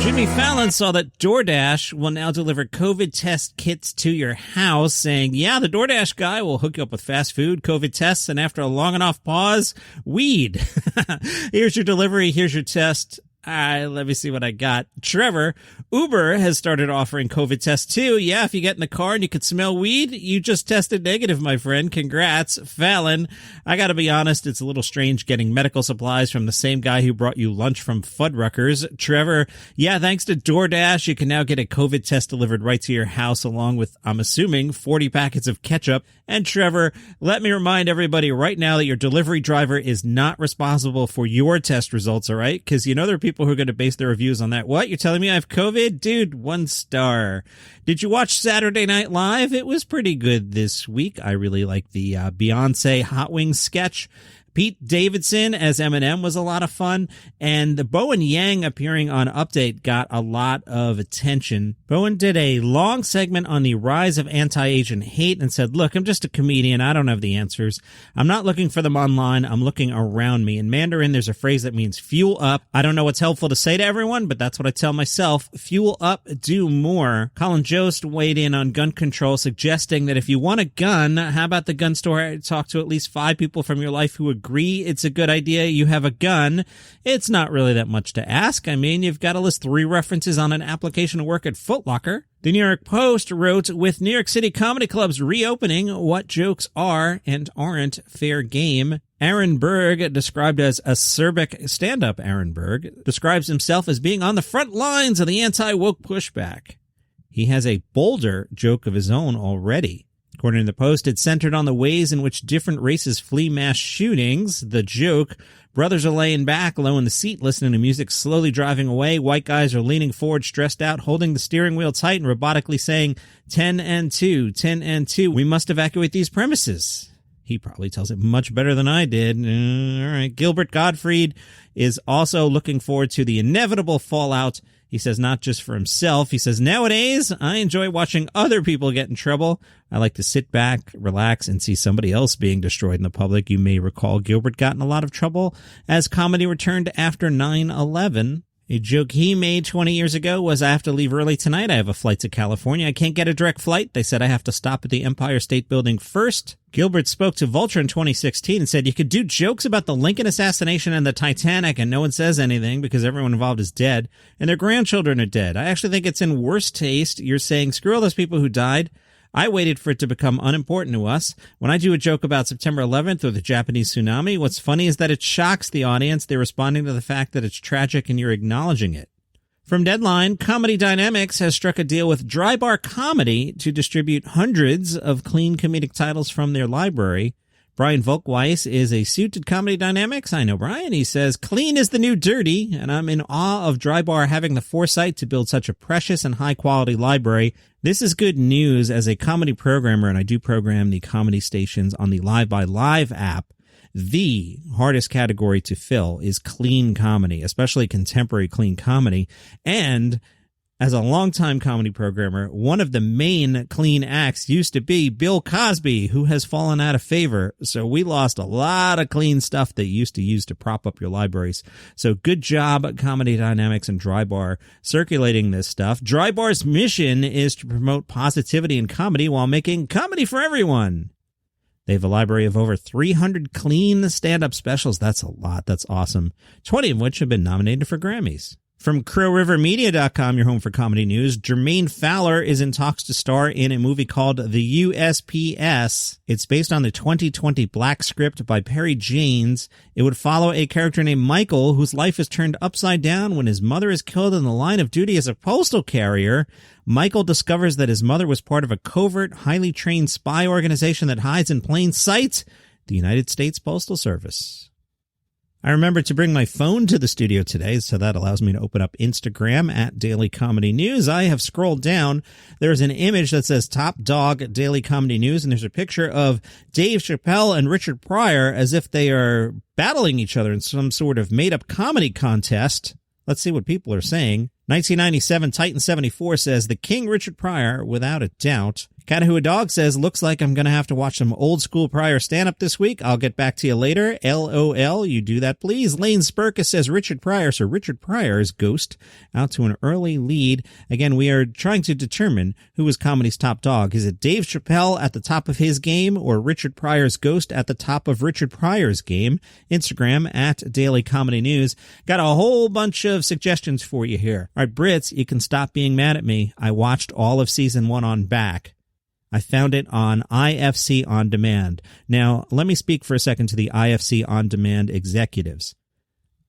Jimmy Fallon saw that DoorDash will now deliver COVID test kits to your house, saying, yeah, the DoorDash guy will hook you up with fast food, COVID tests, and after a long enough pause, weed. Here's your delivery, here's your test. Let me see what I got. Trevor, Uber has started offering COVID tests too. Yeah, if you get in the car and you could smell weed, you just tested negative, my friend. Congrats. Fallon, I gotta be honest, it's a little strange getting medical supplies from the same guy who brought you lunch from Fuddruckers. Trevor, yeah, thanks to DoorDash, you can now get a COVID test delivered right to your house along with, I'm assuming, 40 packets of ketchup. And Trevor, let me remind everybody right now that your delivery driver is not responsible for your test results, all right? Because you know there are people who are going to base their reviews on that. What? You're telling me I have COVID? Dude, 1 star. Did you watch Saturday Night Live? It was pretty good this week. I really like the Beyonce Hot Wings sketch. Pete Davidson as Eminem was a lot of fun, and the Bowen Yang appearing on Update got a lot of attention. Bowen did a long segment on the rise of anti-Asian hate and said, look, I'm just a comedian. I don't have the answers. I'm not looking for them online. I'm looking around me. In Mandarin, there's a phrase that means fuel up. I don't know what's helpful to say to everyone, but that's what I tell myself. Fuel up, do more. Colin Jost weighed in on gun control, suggesting that if you want a gun, how about the gun store? Talk to at least 5 people from your life who agree it's a good idea. You have a gun. It's not really that much to ask. I mean, you've got to list 3 references on an application to work at Foot Locker. The New York Post wrote, with New York City Comedy Clubs reopening, what jokes are and aren't fair game. Aaron Berg, described as acerbic stand-up Aaron Berg, describes himself as being on the front lines of the anti-woke pushback. He has a bolder joke of his own already. According to the Post, it's centered on the ways in which different races flee mass shootings. The joke, brothers are laying back, low in the seat, listening to music, slowly driving away. White guys are leaning forward, stressed out, holding the steering wheel tight and robotically saying, 10 and 2, 10 and 2. We must evacuate these premises. He probably tells it much better than I did. All right. Gilbert Gottfried is also looking forward to the inevitable fallout. He says not just for himself. He says, nowadays, I enjoy watching other people get in trouble. I like to sit back, relax, and see somebody else being destroyed in the public. You may recall Gilbert got in a lot of trouble as comedy returned after 9/11. A joke he made 20 years ago was, I have to leave early tonight. I have a flight to California. I can't get a direct flight. They said I have to stop at the Empire State Building first. Gilbert spoke to Vulture in 2016 and said you could do jokes about the Lincoln assassination and the Titanic and no one says anything because everyone involved is dead and their grandchildren are dead. I actually think it's in worse taste. You're saying, screw all those people who died. I waited for it to become unimportant to us. When I do a joke about September 11th or the Japanese tsunami, what's funny is that it shocks the audience. They're responding to the fact that it's tragic and you're acknowledging it. From Deadline, Comedy Dynamics has struck a deal with Dry Bar Comedy to distribute hundreds of clean comedic titles from their library. Brian Volkweiss is a suit at Comedy Dynamics. I know Brian. He says, clean is the new dirty, and I'm in awe of Dry Bar having the foresight to build such a precious and high-quality library. This is good news as a comedy programmer, and I do program the comedy stations on the Live by Live app. The hardest category to fill is clean comedy, especially contemporary clean comedy. And as a longtime comedy programmer, one of the main clean acts used to be Bill Cosby, who has fallen out of favor. So we lost a lot of clean stuff that you used to use to prop up your libraries. So good job, Comedy Dynamics and Dry Bar, circulating this stuff. Dry Bar's mission is to promote positivity in comedy while making comedy for everyone. They have a library of over 300 clean stand-up specials. That's a lot. That's awesome. 20 of which have been nominated for Grammys. From CrowRiverMedia.com, your home for comedy news, Jermaine Fowler is in talks to star in a movie called The USPS. It's based on the 2020 Black script by Perry Janes. It would follow a character named Michael, whose life is turned upside down when his mother is killed in the line of duty as a postal carrier. Michael discovers that his mother was part of a covert, highly trained spy organization that hides in plain sight, the United States Postal Service. I remembered to bring my phone to the studio today, so that allows me to open up Instagram at Daily Comedy News. I have scrolled down. There's an image that says Top Dog Daily Comedy News, and there's a picture of Dave Chappelle and Richard Pryor as if they are battling each other in some sort of made-up comedy contest. Let's see what people are saying. 1997 Titan 74 says, the King Richard Pryor, without a doubt. Kinda Who a Dog says, looks like I'm going to have to watch some old school Pryor stand-up this week. I'll get back to you later. LOL, you do that, please. Lane Spurka says, Richard Pryor. So Richard Pryor's Ghost out to an early lead. Again, we are trying to determine who is comedy's top dog. Is it Dave Chappelle at the top of his game or Richard Pryor's Ghost at the top of Richard Pryor's game? Instagram at Daily Comedy News. Got a whole bunch of suggestions for you here. All right, Brits, you can stop being mad at me. I watched all of season 1 on back. I found it on IFC On Demand. Now, let me speak for a second to the IFC On Demand executives.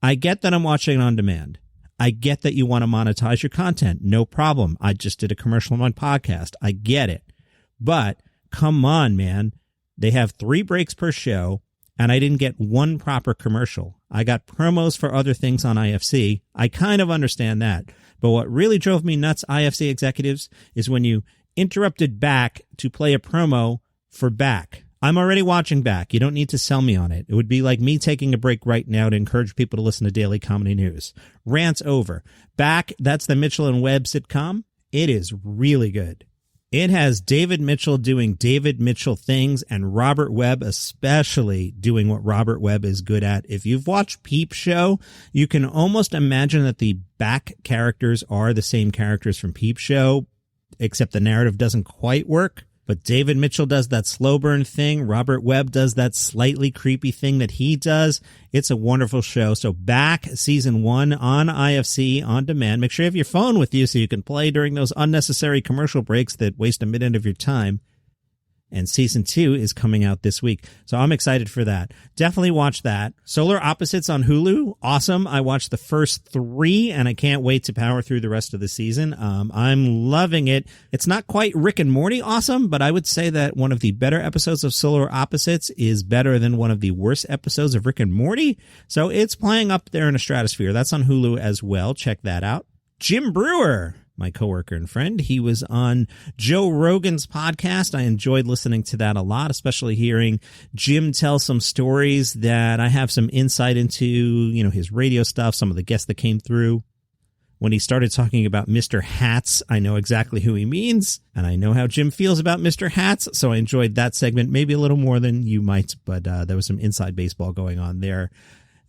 I get that I'm watching on demand. I get that you want to monetize your content. No problem. I just did a commercial on my podcast. I get it. But come on, man. They have 3 breaks per show, and I didn't get one proper commercial. I got promos for other things on IFC. I kind of understand that. But what really drove me nuts, IFC executives, is when you interrupted back to play a promo for back. I'm already watching back. You don't need to sell me on it. It would be like me taking a break right now to encourage people to listen to Daily Comedy News. Rant's over. Back, that's the Mitchell and Webb sitcom. It is really good. It has David Mitchell doing David Mitchell things and Robert Webb especially doing what Robert Webb is good at. If you've watched Peep Show, you can almost imagine that the back characters are the same characters from Peep Show, except the narrative doesn't quite work. But David Mitchell does that slow burn thing. Robert Webb does that slightly creepy thing that he does. It's a wonderful show. So back season 1 on IFC On Demand. Make sure you have your phone with you so you can play during those unnecessary commercial breaks that waste a minute of your time. And season 2 is coming out this week. So I'm excited for that. Definitely watch that. Solar Opposites on Hulu. Awesome. I watched the first 3 and I can't wait to power through the rest of the season. I'm loving it. It's not quite Rick and Morty awesome, but I would say that one of the better episodes of Solar Opposites is better than one of the worst episodes of Rick and Morty. So it's playing up there in a stratosphere. That's on Hulu as well. Check that out. Jim Brewer, my coworker and friend. He was on Joe Rogan's podcast. I enjoyed listening to that a lot, especially hearing Jim tell some stories that I have some insight into, you know, his radio stuff, some of the guests that came through. When he started talking about Mr. Hats, I know exactly who he means, and I know how Jim feels about Mr. Hats, so I enjoyed that segment maybe a little more than you might, but there was some inside baseball going on there.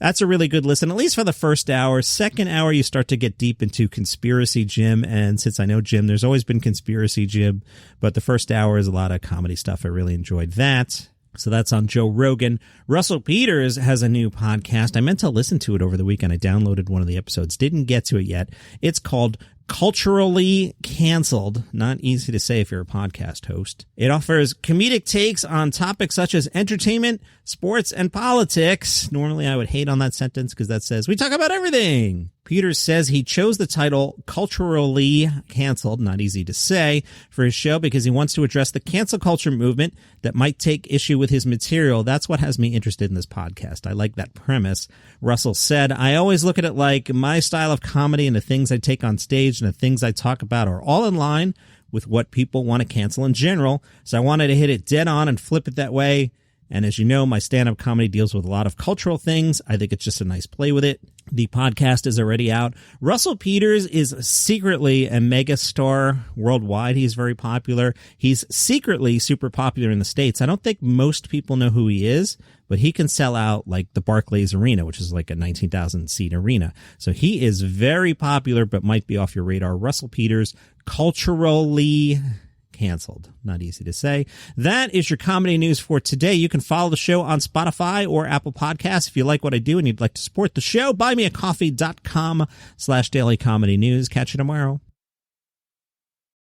That's a really good listen, at least for the first hour. Second hour, you start to get deep into Conspiracy Jim. And since I know Jim, there's always been Conspiracy Jim. But the first hour is a lot of comedy stuff. I really enjoyed that. So that's on Joe Rogan. Russell Peters has a new podcast. I meant to listen to it over the weekend. I downloaded one of the episodes. Didn't get to it yet. It's called Culturally Canceled. Not easy to say if you're a podcast host. It offers comedic takes on topics such as entertainment, sports, and politics. Normally I would hate on that sentence because that says we talk about everything. Peters says he chose the title Culturally Canceled, not easy to say, for his show because he wants to address the cancel culture movement that might take issue with his material. That's what has me interested in this podcast. I like that premise. Russell said, I always look at it like my style of comedy and the things I take on stage and the things I talk about are all in line with what people want to cancel in general. So I wanted to hit it dead on and flip it that way. And as you know, my stand-up comedy deals with a lot of cultural things. I think it's just a nice play with it. The podcast is already out. Russell Peters is secretly a mega star worldwide. He's very popular. He's secretly super popular in the States. I don't think most people know who he is, but he can sell out like the Barclays Arena, which is like a 19,000 seat arena. So he is very popular, but might be off your radar. Russell Peters, Culturally Canceled. Not easy to say. That is your comedy news for today. You can follow the show on Spotify or Apple Podcasts. If you like what I do and you'd like to support the show, buymeacoffee.com/dailycomedynews. Catch you tomorrow.